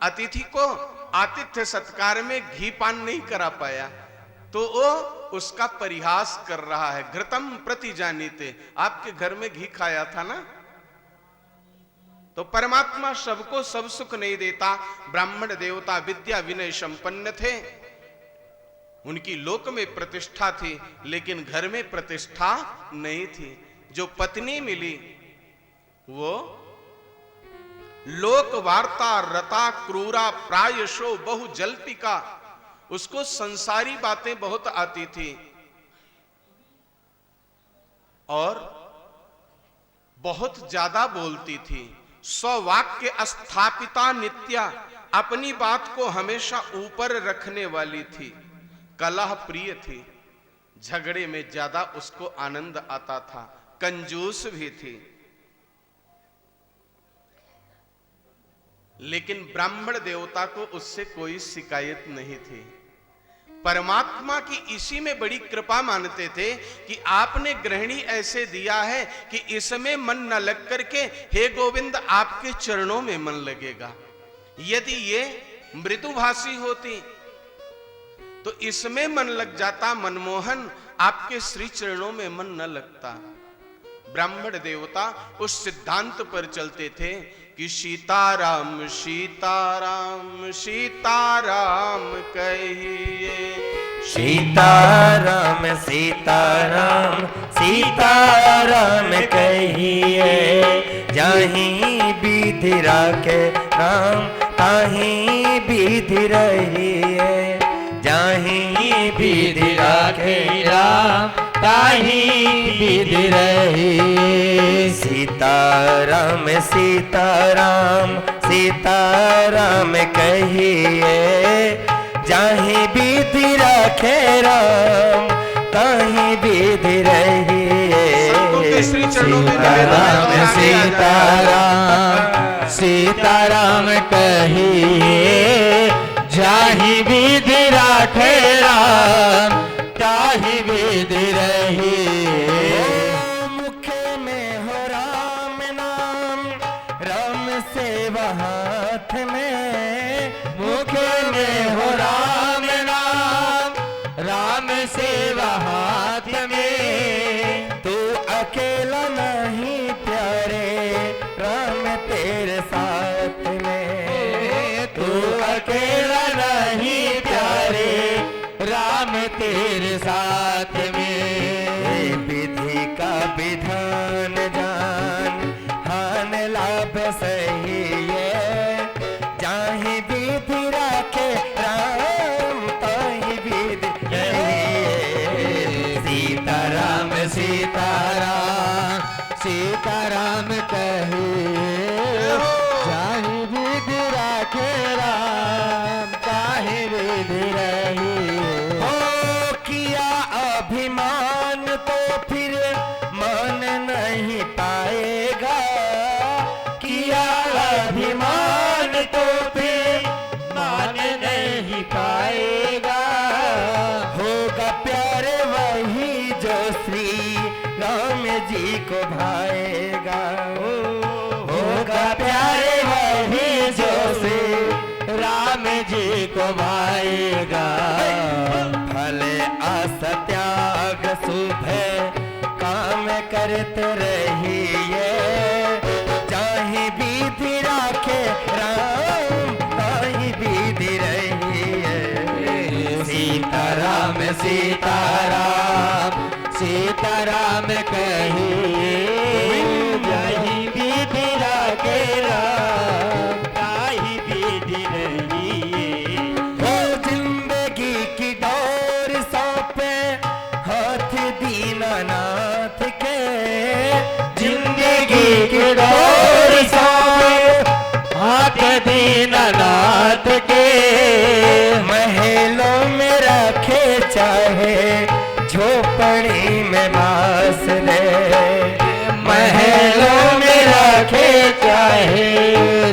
अतिथि को आतिथ्य सत्कार में घी पान नहीं करा पाया तो वो उसका परिहास कर रहा है। घृतम प्रति जानीते, आपके घर में घी खाया था ना। तो परमात्मा सबको सब सुख नहीं देता। ब्राह्मण देवता विद्या विनय संपन्न थे, उनकी लोक में प्रतिष्ठा थी, लेकिन घर में प्रतिष्ठा नहीं थी। जो पत्नी मिली वो लोक वार्ता रता क्रूरा प्रायशो बहु जल्पिका, उसको संसारी बातें बहुत आती थी और बहुत ज्यादा बोलती थी। स्ववाक्य स्थापिता नित्या, अपनी बात को हमेशा ऊपर रखने वाली थी। कलह प्रिय थी, झगड़े में ज्यादा उसको आनंद आता था। कंजूस भी थी। लेकिन ब्राह्मण देवता को उससे कोई शिकायत नहीं थी। परमात्मा की इसी में बड़ी कृपा मानते थे कि आपने गृहिणी ऐसे दिया है कि इसमें मन न लग करके हे गोविंद आपके चरणों में मन लगेगा। यदि ये मृदुभाषी होती तो इसमें मन लग जाता, मनमोहन, आपके श्री चरणों में मन न लगता। ब्राह्मण देवता उस सिद्धांत पर चलते थे कि सीताराम सीताराम सीताराम कहिए, सीताराम सीताराम सीताराम कहिए। जहीं विधि राखे राम ताहीं विधि रहिए, जहीं विधि राखे राम ताहीं विधि रहिए। सीताराम सीताराम सीताराम कहिए, जहीं विधि राखे राम ताहीं विधि रहिए। सीताराम सीताराम सीताराम कहिए, जाहि विधि राखे राम ताहि विधि रहिए। मुख में हो राम नाम, राम सेवा हाथ में। मुख में हो राम नाम, राम सेवा हाथ में। तू अकेला नहीं प्यारे, राम तेरे साथ में। तू अकेला नहीं प्यारे, राम तेरे साथ में। विधि का विधान जान, हान लाभ सही है। जाहि विधि राखे राम ताहि विधि रहिए। सीताराम सीताराम सीताराम कहिए, जाहि विधि राखे राम ताहि विधि रहिए। हो किया अभिमान तो फिर मान नहीं पाएगा। किया अभिमान तो फिर मान नहीं पाएगा। होगा प्यार वही जो श्री राम जी को भाएगा। होगा प्यार वही जो श्री राम जी को भाएगा। फल असत्याग शुभ काम करते रहिए। चाहे विधि राखे राम ताहि विधि रहिए। सीताराम सीताराम सीताराम कहिए, जाहि विधि राखे राम ताहि विधि रहिए। हो जिंदगी की डोर सौंपे हाथ दीनानाथ के। जिंदगी की डोर सौंपे हाथ दीनानाथ के। महलों में रखे चाहे झोपड़ी में बास ले। महलों में रखे चाहे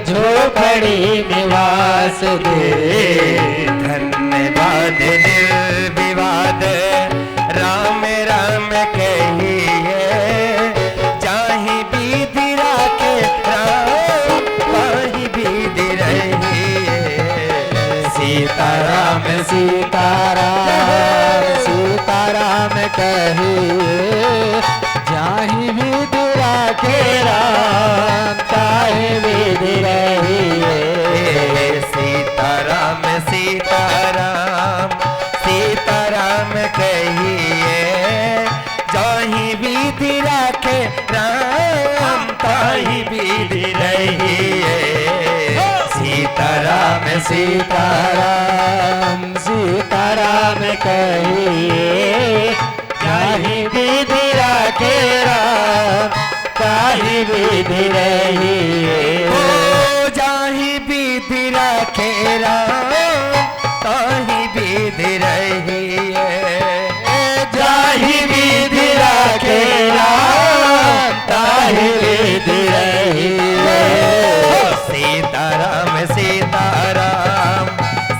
झोपड़ी में वास दे। धन्यवाद निर्विवाद राम राम कहिए। चाहे विधि राखे राम ताहि विधि रहिए। सीताराम सीताराम सीताराम कहिए जाहि विधि राखे राम ताहि विधि रहिए सीताराम सीताराम सीताराम कहिए जाहि विधि राखे राम ताहि विधि रहिए सीताराम सीताराम सीताराम कहिए जाहि विधि राखे राम ताहि विधि रहिए जाहि विधि राखे राम ताहि विधि रहिए जाहि विधि राखे राम ताहि विधि रहिए सीताराम सीताराम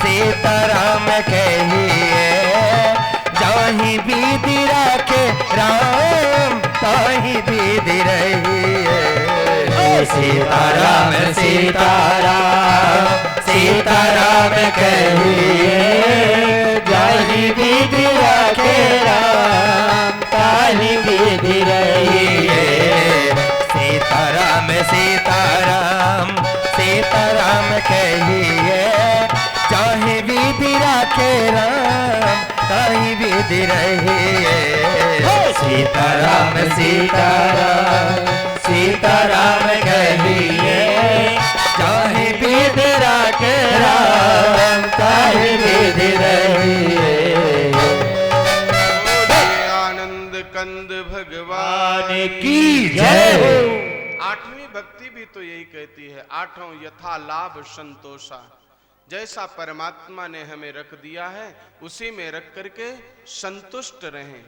सीताराम कहिए जाहि विधि राखे राम ताहि विधि रहिए सीताराम सीताराम सीताराम कहिए जाहि विधि राखे राम ताहि विधि रहिए सीताराम सीताराम सीताराम कहिए चाहे विधि राखे राम ताहि विधि रहिए सीताराम सीताराम सीताराम कहिए चाहे विधि राखे राम ताहि विधि रहिए आनंद कंद भगवान की जय। आठवीं भक्ति भी तो यही कहती है, आठों यथा लाभ संतोषा। जैसा परमात्मा ने हमें रख दिया है उसी में रख करके संतुष्ट रहें।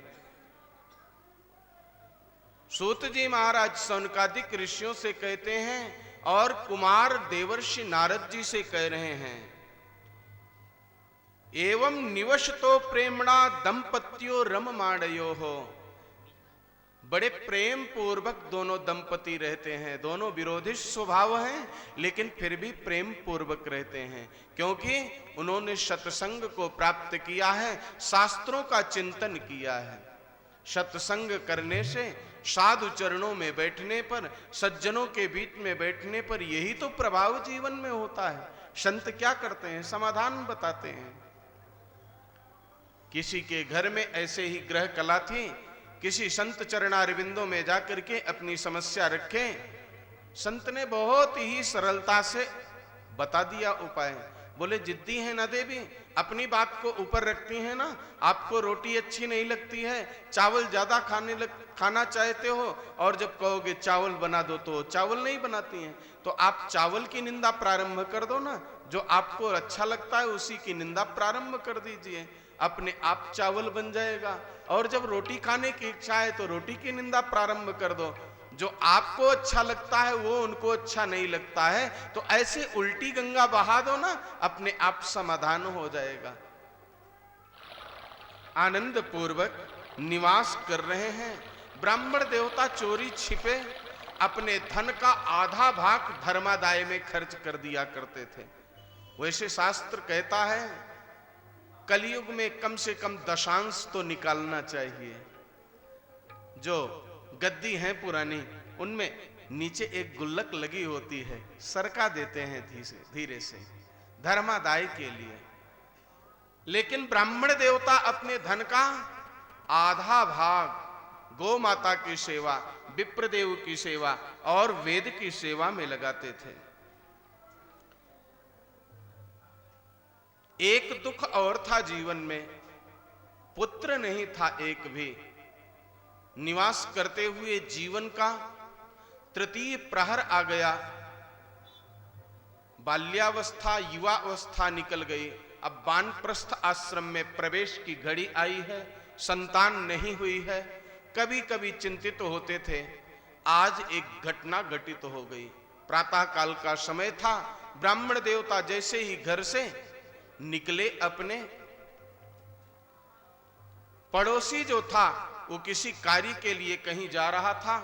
सूत जी महाराज सौनकादिक ऋषियों से कहते हैं और कुमार देवर्षि नारद जी से कह रहे हैं, एवं निवशतो प्रेमणा दंपत्यो रममाणयो हो। बड़े प्रेम पूर्वक दोनों दंपति रहते हैं, दोनों विरोधी स्वभाव हैं लेकिन फिर भी प्रेम पूर्वक रहते हैं, क्योंकि उन्होंने सत्संग को प्राप्त किया है, शास्त्रों का चिंतन किया है। सत्संग करने से, साधु चरणों में बैठने पर, सज्जनों के बीच में बैठने पर यही तो प्रभाव जीवन में होता है। संत क्या करते हैं? समाधान बताते हैं। किसी के घर में ऐसे ही ग्रह कला थी, किसी संत चरणारविंदों में जाकर के अपनी समस्या रखे, संत ने बहुत ही सरलता से बता दिया उपाय। बोले जिद्दी है ना देवी, अपनी बात को ऊपर रखती है ना, आपको रोटी अच्छी नहीं लगती है, चावल ज्यादा खाना चाहते हो और जब कहोगे चावल बना दो तो चावल नहीं बनाती हैं, तो आप चावल की निंदा प्रारंभ कर दो ना, जो आपको अच्छा लगता है उसी की निंदा प्रारंभ कर दीजिए, अपने आप चावल बन जाएगा। और जब रोटी खाने की इच्छा है तो रोटी की निंदा प्रारंभ कर दो, जो आपको अच्छा लगता है वो उनको अच्छा नहीं लगता है, तो ऐसे उल्टी गंगा बहा दो ना, अपने आप समाधान हो जाएगा। आनंद पूर्वक निवास कर रहे हैं। ब्राह्मण देवता चोरी छिपे अपने धन का आधा भाग धर्मादाय में खर्च कर दिया करते थे। वैसे शास्त्र कहता है कलयुग में कम से कम दशांश तो निकालना चाहिए। जो गद्दी हैं पुरानी, उनमें नीचे एक गुल्लक लगी होती है, सरका देते हैं धीरे से धर्मादाय के लिए। लेकिन ब्राह्मण देवता अपने धन का आधा भाग गौ माता की सेवा, विप्रदेव की सेवा और वेद की सेवा में लगाते थे। एक दुख और था जीवन में, पुत्र नहीं था एक भी। निवास करते हुए जीवन का तृतीय प्रहर आ गया, बाल्यावस्था युवावस्था निकल गई, अब वानप्रस्थ आश्रम में प्रवेश की घड़ी आई है, संतान नहीं हुई है। कभी कभी चिंतित होते थे। आज एक घटना घटित हो गई। प्रातः काल का समय था, ब्राह्मण देवता जैसे ही घर से निकले, अपने पड़ोसी जो था वो किसी कार्य के लिए कहीं जा रहा था,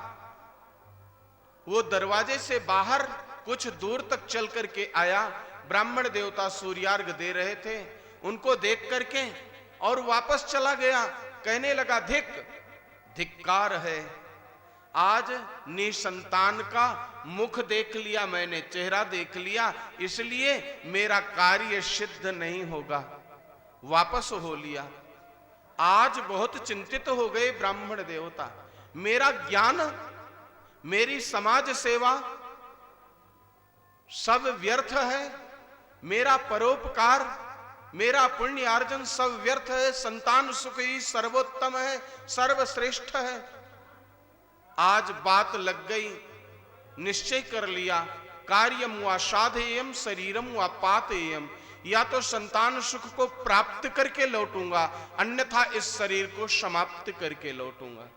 वो दरवाजे से बाहर कुछ दूर तक चल करके आया, ब्राह्मण देवता सूर्यार्घ दे रहे थे, उनको देख करके और वापस चला गया। कहने लगा, धिक्कार है, आज निसंतान का मुख देख लिया मैंने, चेहरा देख लिया, इसलिए मेरा कार्य सिद्ध नहीं होगा। वापस हो लिया। आज बहुत चिंतित हो गए ब्राह्मण देवता, मेरा ज्ञान, मेरी समाज सेवा सब व्यर्थ है, मेरा परोपकार, मेरा पुण्य अर्जन सब व्यर्थ है, संतान सुख ही सर्वोत्तम है, सर्वश्रेष्ठ है। आज बात लग गई, निश्चय कर लिया, कार्यम वा साधेयम शरीरम वा पातेयम, या तो संतान सुख को प्राप्त करके लौटूंगा, अन्यथा इस शरीर को समाप्त करके लौटूंगा।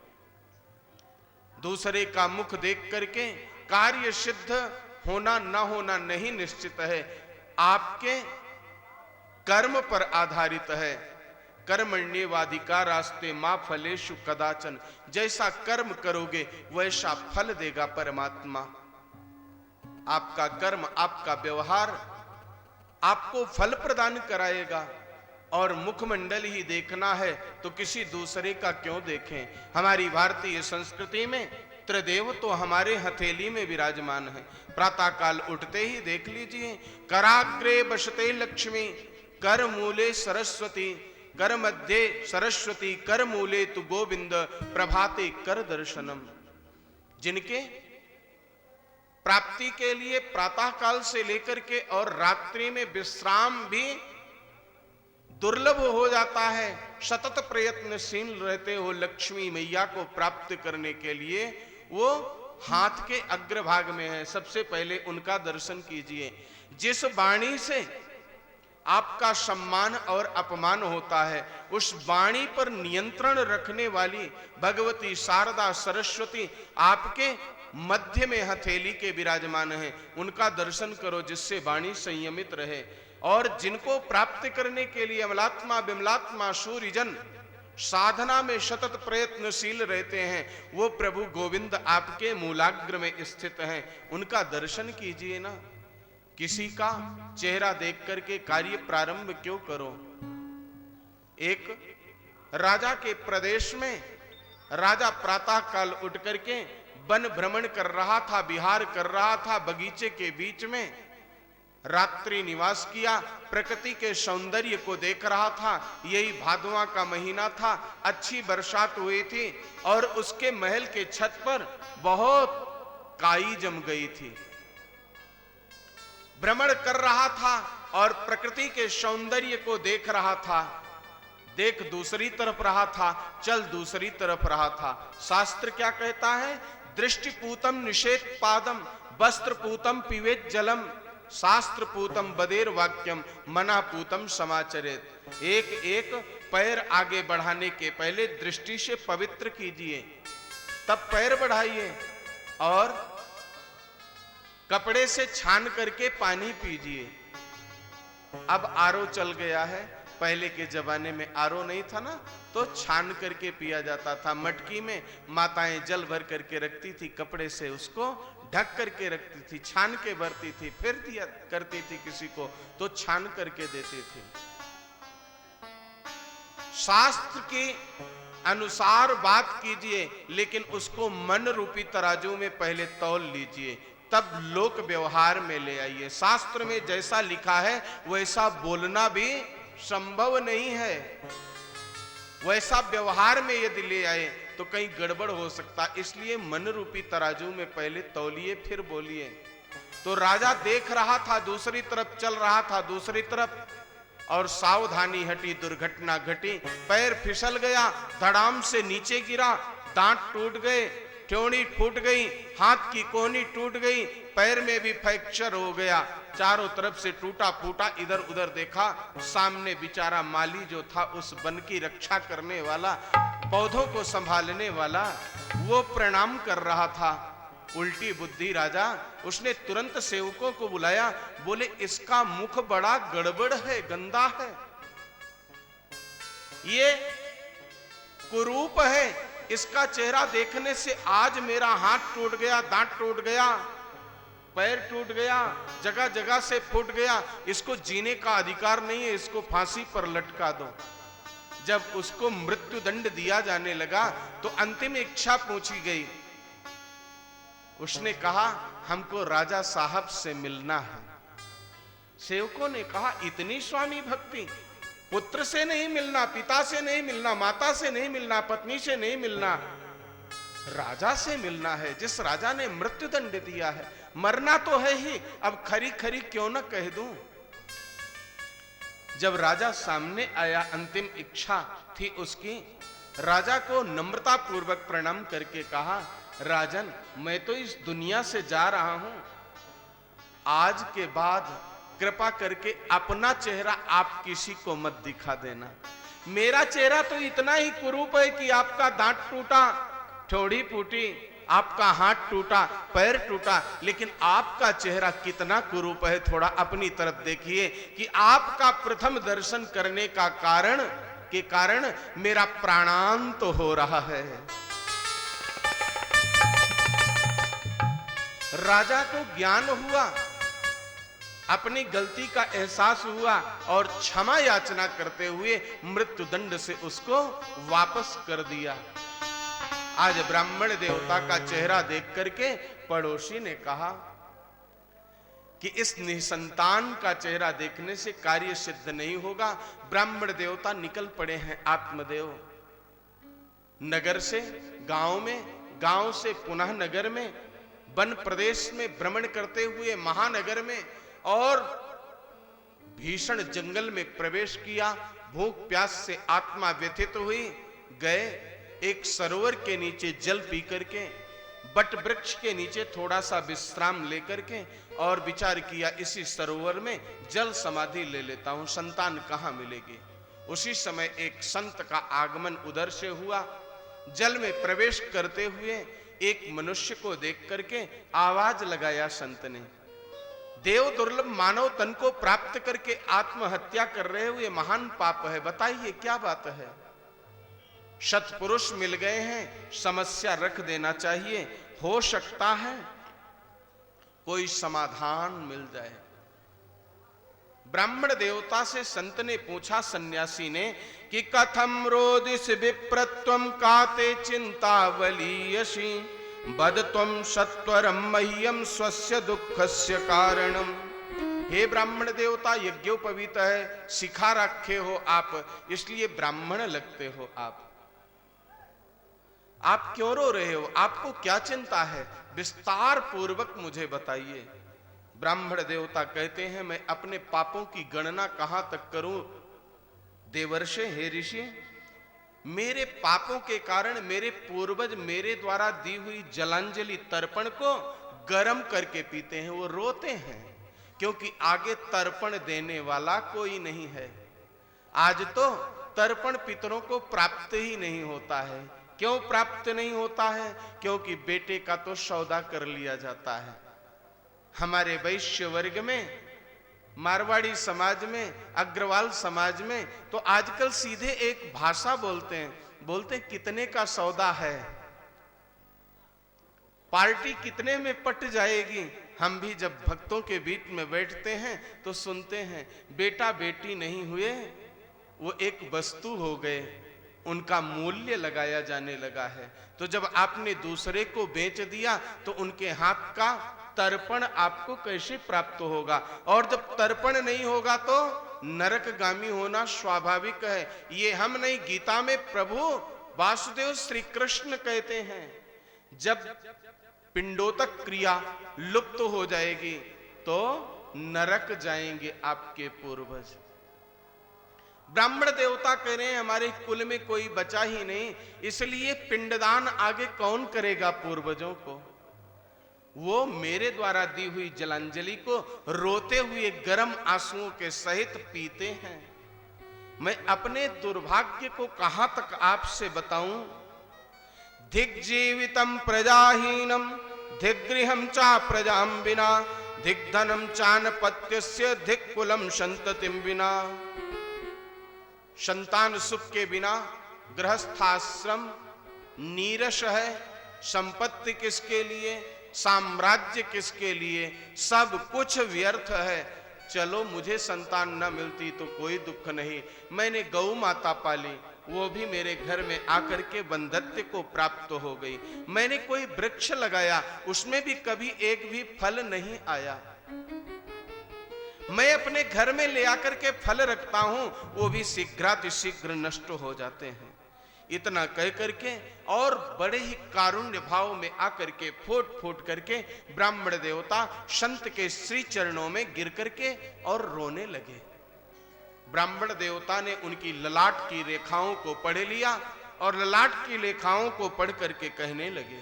दूसरे का मुख देख करके कार्य सिद्ध होना न होना नहीं निश्चित है, आपके कर्म पर आधारित है। कर्मण्येवाधिका रास्ते मां फलेषु कदाचन, जैसा कर्म करोगे वैसा फल देगा परमात्मा। आपका कर्म, आपका व्यवहार आपको फल प्रदान कराएगा। और मुखमंडल ही देखना है तो किसी दूसरे का क्यों देखें। हमारी भारतीय संस्कृति में त्रिदेव तो हमारे हथेली में विराजमान है। प्रातः काल उठते ही देख लीजिए, कराग्रे बसते लक्ष्मी, कर मूले सरस्वती, कर मध्य सरस्वती, कर मूले तु गोविंद, प्रभाते कर दर्शनम। जिनके प्राप्ति के लिए प्रातः काल से लेकर के और रात्रि में विश्राम भी दुर्लभ हो जाता है, सतत प्रयत्नशील रहते हो लक्ष्मी मैया को प्राप्त करने के लिए, वो हाथ के अग्रभाग में है, सबसे पहले उनका दर्शन कीजिए। जिस वाणी से आपका सम्मान और अपमान होता है, उस वाणी पर नियंत्रण रखने वाली भगवती शारदा सरस्वती आपके मध्य में हथेली के विराजमान है। उनका दर्शन करो, जिससे वाणी संयमित रहे। और जिनको प्राप्त करने के लिए अमलात्मा विमलात्मा सूर्यजन साधना में सतत प्रयत्नशील रहते हैं, वो प्रभु गोविंद आपके मूलाग्र में स्थित हैं। उनका दर्शन कीजिए ना। किसी का चेहरा देख करके कार्य प्रारंभ क्यों करो। एक राजा के प्रदेश में राजा प्रातः काल उठ करके वन भ्रमण कर रहा था, विहार कर रहा था, बगीचे के बीच में रात्रि निवास किया, प्रकृति के सौंदर्य को देख रहा था। यही भादवा का महीना था, अच्छी बरसात हुई थी और उसके महल के छत पर बहुत काई जम गई थी। भ्रमण कर रहा था और प्रकृति के सौंदर्य को देख रहा था। देख दूसरी तरफ रहा था, चल दूसरी तरफ रहा था। शास्त्र क्या कहता है? दृष्टिपूतम निषेध पादम, वस्त्रपूतम पिबेत जलम, शास्त्र पूतम बदेर वाक्यम, मना पूतम समाचरेत। एक एक पैर आगे बढ़ाने के पहले दृष्टि से पवित्र कीजिए, तब पैर बढ़ाइए। और कपड़े से छान करके पानी पीजिए। अब आरओ चल गया है, पहले के जमाने में आरओ नहीं था ना, तो छान करके पिया जाता था। मटकी में माताएं जल भर करके रखती थी, कपड़े से उसको ढक करके रखती थी, छान के भरती थी, फिर दिया करती थी किसी को तो छान करके देती थी। शास्त्र के अनुसार बात कीजिए, लेकिन उसको मन रूपी तराजू में पहले तौल लीजिए, तब लोक व्यवहार में ले आइए। शास्त्र में जैसा लिखा है वैसा बोलना भी संभव नहीं है। वैसा व्यवहार में यदि ले आए तो कहीं गड़बड़ हो सकता, इसलिए मन रूपी तराजू में पहले तौलिए फिर बोलिए। तो राजा देख रहा था, दूसरी तरफ चल रहा था, दूसरी तरफ, और सावधानी हटी, दुर्घटना घटी। पैर फिसल गया, धड़ाम से नीचे गिरा, दांत टूट गए, ठेवनी फूट गई, हाथ की कोहनी टूट गई, पैर में भी फ्रैक्चर हो गया, चारों तरफ से टूटा फूटा। इधर उधर देखा, सामने बेचारा माली जो था, उस वन की रक्षा करने वाला, पौधों को संभालने वाला, वो प्रणाम कर रहा था। उल्टी बुद्धि राजा, उसने तुरंत सेवकों को बुलाया, बोले इसका मुख बड़ा गड़बड़ है, गंदा है, ये कुरूप है, इसका चेहरा देखने से आज मेरा हाथ टूट गया, दांत टूट गया, पैर टूट गया, जगह जगह से फूट गया, इसको जीने का अधिकार नहीं है, इसको फांसी पर लटका दो। जब उसको मृत्यु दंड दिया जाने लगा तो अंतिम इच्छा पूछी गई। उसने कहा हमको राजा साहब से मिलना है। सेवकों ने कहा इतनी स्वामी भक्ति, पुत्र से नहीं मिलना, पिता से नहीं मिलना, माता से नहीं मिलना, पत्नी से नहीं मिलना, राजा से मिलना है, जिस राजा ने मृत्यु दंड दिया है। मरना तो है ही, अब खरी खरी क्यों न कह दूं। जब राजा सामने आया, अंतिम इच्छा थी उसकी, राजा को नम्रता पूर्वक प्रणाम करके कहा राजन, मैं तो इस दुनिया से जा रहा हूं, आज के बाद कृपा करके अपना चेहरा आप किसी को मत दिखा देना। मेरा चेहरा तो इतना ही कुरूप है कि आपका दांत टूटा, ठोड़ी फूटी, आपका हाथ टूटा, पैर टूटा, लेकिन आपका चेहरा कितना कुरूप है, थोड़ा अपनी तरफ देखिए कि आपका प्रथम दर्शन करने का कारण मेरा प्राणांत हो रहा है। राजा को ज्ञान हुआ, अपनी गलती का एहसास हुआ और क्षमा याचना करते हुए मृत्यु दंड से उसको वापस कर दिया। आज ब्राह्मण देवता का चेहरा देख करके पड़ोसी ने कहा कि इस निसंतान का चेहरा देखने से कार्य सिद्ध नहीं होगा। ब्राह्मण देवता निकल पड़े हैं आत्मदेव। नगर से गांव में, गांव से पुनः नगर में, वन प्रदेश में भ्रमण करते हुए महानगर में और भीषण जंगल में प्रवेश किया। भूख प्यास से आत्मा व्यथित हुई, गए एक सरोवर के नीचे जल पी करके, बट वृक्ष के नीचे थोड़ा सा विश्राम लेकर के और विचार किया इसी सरोवर में जल समाधि ले लेता हूं, संतान कहां मिलेगी। उसी समय एक संत का आगमन उधर से हुआ। जल में प्रवेश करते हुए एक मनुष्य को देख करके आवाज लगाया संत ने, देव दुर्लभ मानव तन को प्राप्त करके आत्महत्या कर रहे हुए महान पाप है, बताइए क्या बात है। सत्पुरुष मिल गए हैं, समस्या रख देना चाहिए, हो सकता है कोई समाधान मिल जाए। ब्राह्मण देवता से संत ने पूछा, सन्यासी ने, कि कथम रोदिस विप्रत्वम काते चिंतावलीयसी बदत्वम सत्वरम मह्यम स्वस्य दुःखस्य कारणम। हे ब्राह्मण देवता, यज्ञोपवीत है, सिखा रखे हो आप, इसलिए ब्राह्मण लगते हो आप क्यों रो रहे हो, आपको क्या चिंता है, विस्तार पूर्वक मुझे बताइए। ब्राह्मण देवता कहते हैं, मैं अपने पापों की गणना कहां तक करूं देवर्षे, हे ऋषि। मेरे पापों के कारण मेरे पूर्वज मेरे द्वारा दी हुई जलांजलि तर्पण को गर्म करके पीते हैं, वो रोते हैं क्योंकि आगे तर्पण देने वाला कोई नहीं है। आज तो तर्पण पितरों को प्राप्त ही नहीं होता है। क्यों प्राप्त नहीं होता है? क्योंकि बेटे का तो सौदा कर लिया जाता है। हमारे वैश्य वर्ग में, मारवाड़ी समाज में, अग्रवाल समाज में तो आजकल सीधे एक भाषा बोलते हैं, कितने का सौदा है, पार्टी कितने में पट जाएगी। हम भी जब भक्तों के बीच में बैठते हैं तो सुनते हैं, बेटा बेटी नहीं हुए, वो एक वस्तु हो गए, उनका मूल्य लगाया जाने लगा है। तो जब आपने दूसरे को बेच दिया तो उनके हाथ का तर्पण आपको कैसे प्राप्त होगा? और जब तर्पण नहीं होगा तो नरकगामी होना स्वाभाविक है। ये हम नहीं, गीता में प्रभु वासुदेव श्री कृष्ण कहते हैं, जब पिंडोतक क्रिया लुप्त हो जाएगी तो नरक जाएंगे आपके पूर्वज। ब्राह्मण देवता कह रहे हैं हमारे कुल में कोई बचा ही नहीं, इसलिए पिंडदान आगे कौन करेगा पूर्वजों को? वो मेरे द्वारा दी हुई जलांजलि को रोते हुए गर्म आंसुओं के सहित पीते हैं। मैं अपने दुर्भाग्य को कहां तक आपसे बताऊं? धिग्जीवितम प्रजाहीनम धिग्गृहम चा प्रजाम विना धिग्धनम चानपत्यस्य धिक्कुलम संततिम विना। संतान सुख के बिना गृहस्थाश्रम नीरस है, संपत्ति किसके लिए, साम्राज्य किसके लिए, सब कुछ व्यर्थ है। चलो मुझे संतान न मिलती तो कोई दुख नहीं, मैंने गौ माता पाली, वो भी मेरे घर में आकर के वंध्यत्व को प्राप्त हो गई। मैंने कोई वृक्ष लगाया, उसमें भी कभी एक भी फल नहीं आया। मैं अपने घर में ले आकर के फल रखता हूं, वो भी शीघ्रातिशीघ्र नष्ट हो जाते हैं। इतना कह करके और बड़े ही कारुण्य भाव में आकर के फूट फूट करके ब्राह्मण देवता संत के श्री चरणों में गिर करके और रोने लगे। ब्राह्मण देवता ने उनकी ललाट की रेखाओं को पढ़ लिया और ललाट की रेखाओं को पढ़ करके कहने लगे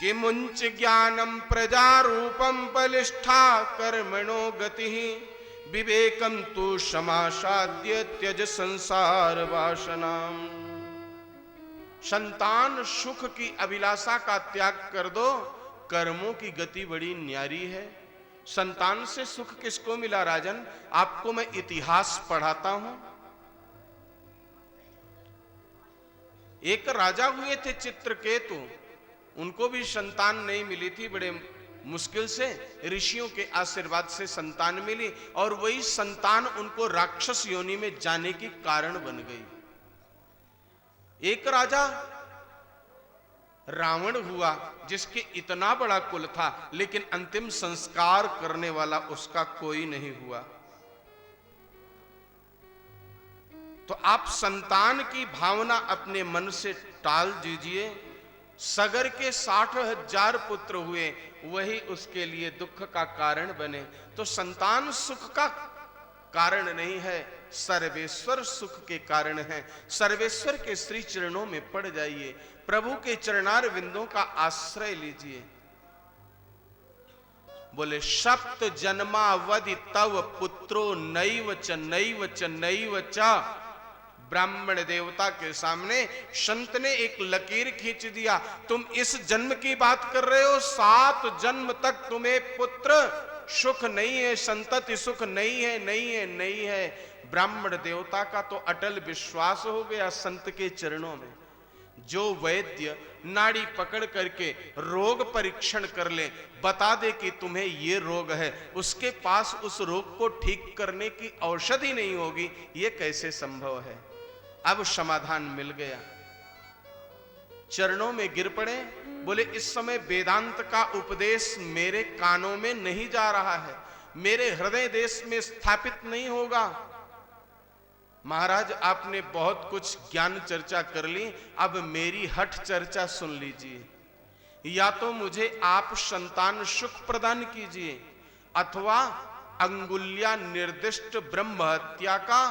कि मुंच ज्ञानम प्रजारूपम बलिष्ठा कर्मणो गति विवेकम तु समासाद्य त्यज संसार वासनाम। संतान सुख की अभिलाषा का त्याग कर दो, कर्मों की गति बड़ी न्यारी है। संतान से सुख किसको मिला राजन? आपको मैं इतिहास पढ़ाता हूं। एक राजा हुए थे चित्रकेतु, उनको भी संतान नहीं मिली थी, बड़े मुश्किल से ऋषियों के आशीर्वाद से संतान मिली और वही संतान उनको राक्षस योनि में जाने की कारण बन गई। एक राजा रावण हुआ जिसके इतना बड़ा कुल था, लेकिन अंतिम संस्कार करने वाला उसका कोई नहीं हुआ। तो आप संतान की भावना अपने मन से टाल दीजिए। सगर के 60,000 पुत्र हुए, वही उसके लिए दुख का कारण बने। तो संतान सुख का कारण नहीं है, सर्वेश्वर सुख के कारण है। सर्वेश्वर के श्री चरणों में पड़ जाइए, प्रभु के चरणार विंदों का आश्रय लीजिए। बोले सप्त जन्मावधि तव पुत्रो नैव च नैव च नैव च। ब्राह्मण देवता के सामने संत ने एक लकीर खींच दिया। तुम इस जन्म की बात कर रहे हो, 7 जन्म तक तुम्हें पुत्र सुख नहीं है, संतति सुख नहीं है, नहीं है, नहीं है। ब्राह्मण देवता का तो अटल विश्वास हो गया संत के चरणों में। जो वैद्य नाड़ी पकड़ करके रोग परीक्षण कर ले, बता दे कि तुम्हें ये रोग है, उसके पास उस रोग को ठीक करने की औषधि नहीं होगी, ये कैसे संभव है? अब समाधान मिल गया। चरणों में गिर पड़े, बोले इस समय वेदांत का उपदेश मेरे कानों में नहीं जा रहा है, मेरे हृदय देश में स्थापित नहीं होगा। महाराज आपने बहुत कुछ ज्ञान चर्चा कर ली, अब मेरी हठ चर्चा सुन लीजिए। या तो मुझे आप संतान सुख प्रदान कीजिए, अथवा अंगुल्या निर्दिष्ट ब्रह्म हत्या का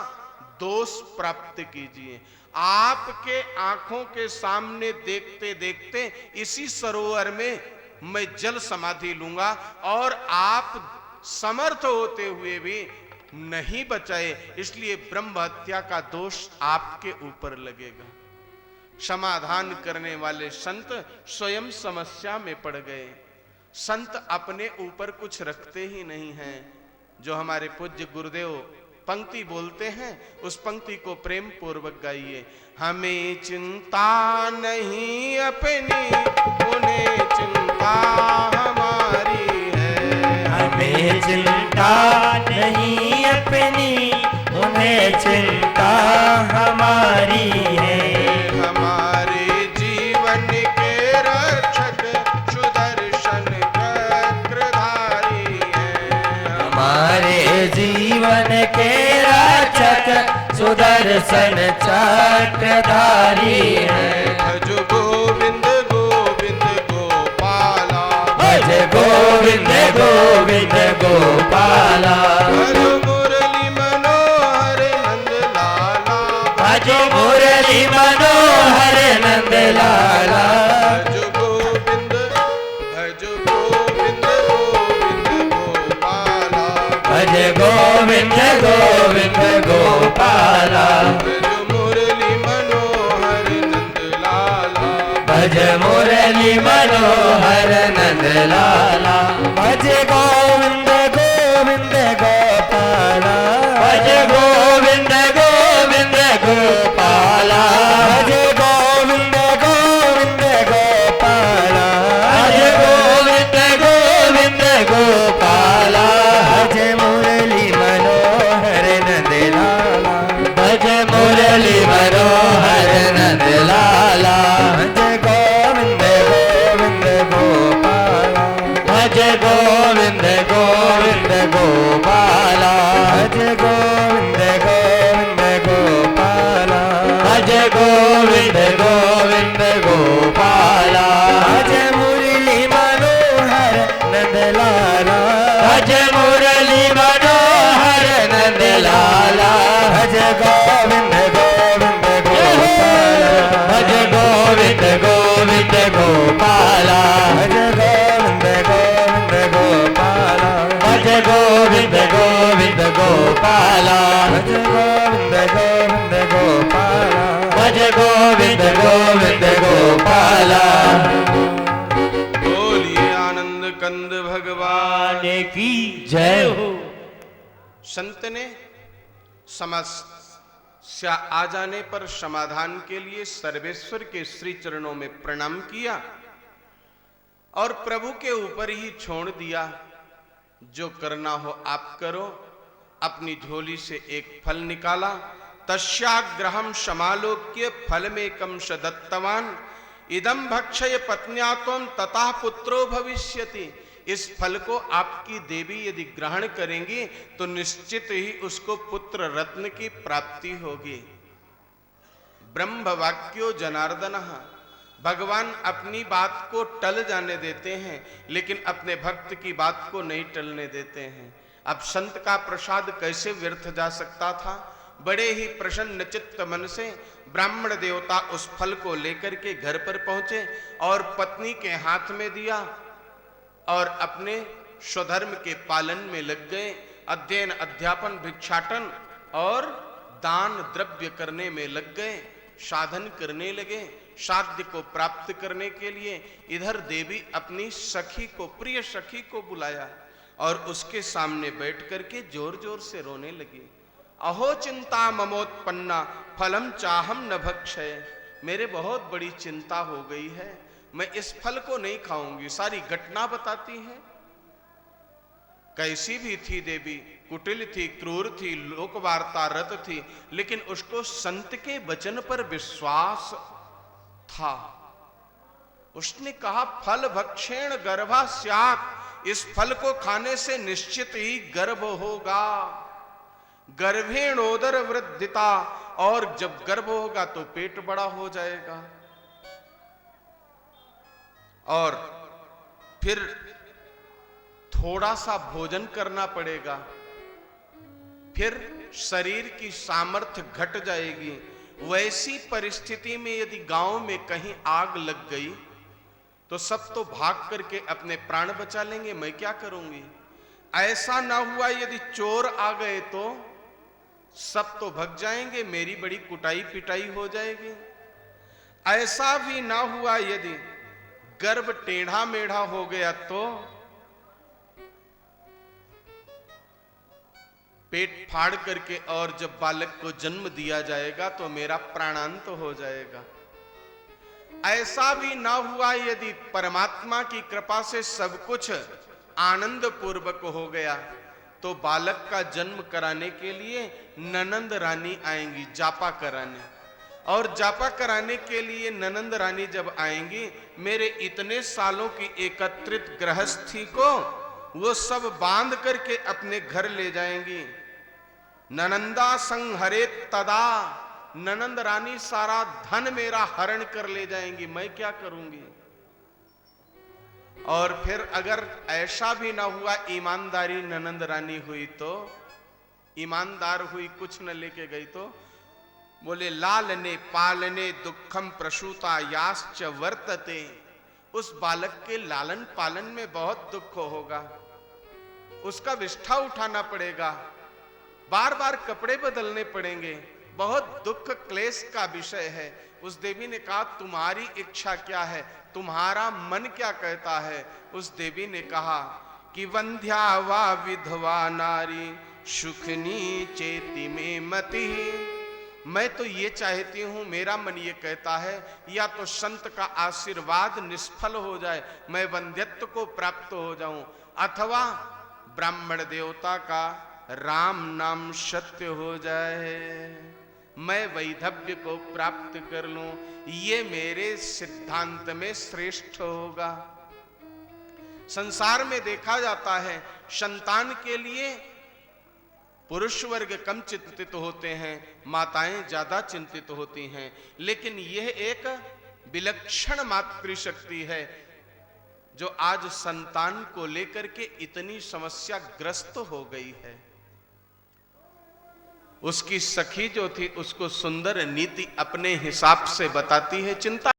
दोष प्राप्त कीजिए। आपके आंखों के सामने देखते देखते इसी सरोवर में मैं जल समाधि लूंगा और आप समर्थ होते हुए भी नहीं बचाए, इसलिए ब्रह्म हत्या का दोष आपके ऊपर लगेगा। समाधान करने वाले संत स्वयं समस्या में पड़ गए। संत अपने ऊपर कुछ रखते ही नहीं हैं। जो हमारे पूज्य गुरुदेव पंक्ति बोलते हैं, उस पंक्ति को प्रेम पूर्वक गाइए। हमें चिंता नहीं अपनी, उन्हें चिंता हमारी है। हमें चिंता नहीं अपनी, उन्हें चिंता हमारी है। हमारे जीवन के रक्षक सुदर्शन चक्रधारी है। हमारे जीवन के रक्षक सुदर्शन चक्रधारी है। भज गोविंद गोविंद गोपाला, भज गोविंद गोविंद गोपाला। भज मुरली मनोहर नंद लाला, भज मुरली मनोहर नंद लाला। भज गोविंद गोविंद गोपाला, भज गोविंद गोविंद गोपाला। भज मुरली मनोहर नंद लाला, भज मुरली मनोहर नंद लाला। भज गोविंद गोविंद गोपाला, भज गोविंद गोविंद गोपाला। भज गोविंद गोविंद गोपाला, भज भज गोविंद गोविंद गोपाला भज गोविंद गोविंद गोपाला भज मुरली मनोहर नंदलाला भज मुरली मनोहर नंदलाला भज गोविंद गोविंद गोपाला भज गोविंद गोविंद गोपाला भज गोविंद गोविंद गोपाला भज गोविंद गोविंद गोपाला भज गोविंद गोविंद गोपाला भज गोविंद गोविंद गोपाला। बोलिए आनंद कंद भगवान की जय हो। संत ने समस्या आ जाने पर समाधान के लिए सर्वेश्वर के श्री चरणों में प्रणाम किया और प्रभु के ऊपर ही छोड़ दिया, जो करना हो आप करो। अपनी झोली से एक फल निकाला, तस्याग्रहम समालोक्य फलमेकं स दत्तवान इदं भक्षय पत्न्या त्वं ततः पुत्रो भविष्यति। इस फल को आपकी देवी यदि ग्रहण करेंगी तो निश्चित ही उसको पुत्र रत्न की प्राप्ति होगी। ब्रह्म वाक्यो जनार्दनः, भगवान अपनी बात को टल जाने देते हैं लेकिन अपने भक्त की बात को नहीं टलने देते हैं। अब संत का प्रसाद कैसे व्यर्थ जा सकता था। बड़े ही प्रसन्न चित्त मन से ब्राह्मण देवता उस फल को लेकर के घर पर पहुंचे और पत्नी के हाथ में दिया और अपने स्वधर्म के पालन में लग गए। अध्ययन अध्यापन भिक्षाटन और दान द्रव्य करने में लग गए, साधन करने लगे। साध्य को प्राप्त करने के लिए इधर देवी अपनी सखी को, प्रिय सखी को बुलाया और उसके सामने बैठ करके जोर जोर से रोने लगी। अहो चिंता ममोत्पन्ना फलम चाहम न भक्षय। मेरे बहुत बड़ी चिंता हो गई है, मैं इस फल को नहीं खाऊंगी। सारी घटना बताती है। कैसी भी थी देवी, कुटिल थी, क्रूर थी, लोकवार्ता रत थी, लेकिन उसको संत के वचन पर विश्वास था। उसने कहा फल भक्षेण गर्भा स्यात्, इस फल को खाने से निश्चित ही गर्भ होगा। गर्भेणोदर वृद्धिता, और जब गर्भ होगा तो पेट बड़ा हो जाएगा और फिर थोड़ा सा भोजन करना पड़ेगा, फिर शरीर की सामर्थ्य घट जाएगी। वैसी परिस्थिति में यदि गांव में कहीं आग लग गई तो सब तो भाग करके अपने प्राण बचा लेंगे, मैं क्या करूंगी। ऐसा ना हुआ यदि चोर आ गए तो सब तो भग जाएंगे, मेरी बड़ी कुटाई पिटाई हो जाएगी। ऐसा भी ना हुआ यदि गर्भ टेढ़ा मेढ़ा हो गया तो पेट फाड़ करके और जब बालक को जन्म दिया जाएगा तो मेरा प्राणांत हो जाएगा। ऐसा भी ना हुआ यदि परमात्मा की कृपा से सब कुछ आनंद पूर्वक हो गया तो बालक का जन्म कराने के लिए ननंद रानी आएंगी जापा कराने, और जापा कराने के लिए ननंद रानी जब आएंगी, मेरे इतने सालों की एकत्रित गृहस्थी को वो सब बांध करके अपने घर ले जाएंगी। ननंदा संहरे तदा, ननंद रानी सारा धन मेरा हरण कर ले जाएंगी, मैं क्या करूंगी। और फिर अगर ऐसा भी ना हुआ, ईमानदारी ननंद रानी हुई तो, ईमानदार हुई, कुछ न लेके गई तो बोले लालने पालने दुखम प्रसूता याश्च वर्तते। उस बालक के लालन पालन में बहुत दुख होगा, उसका विष्ठा उठाना पड़ेगा, बार बार कपड़े बदलने पड़ेंगे, बहुत दुख क्लेश का विषय है। उस देवी ने कहा तुम्हारी इच्छा क्या है, तुम्हारा मन क्या कहता है। उस देवी ने कहा कि वंध्या वा विधवा नारी सुखनी चेति में मति। मैं तो ये चाहती हूं, मेरा मन ये कहता है या तो संत का आशीर्वाद निष्फल हो जाए, मैं वंध्यत्व को प्राप्त हो जाऊं, अथवा ब्राह्मण देवता का राम नाम सत्य हो जाए, मैं वैधव्य को प्राप्त कर लूं, ये मेरे सिद्धांत में श्रेष्ठ होगा। संसार में देखा जाता है संतान के लिए पुरुष वर्ग कम चिंतित होते हैं, माताएं ज्यादा चिंतित होती हैं, लेकिन यह एक विलक्षण मातृशक्ति है जो आज संतान को लेकर के इतनी समस्या ग्रस्त हो गई है। उसकी सखी जो थी उसको सुंदर नीति अपने हिसाब से बताती है, चिंता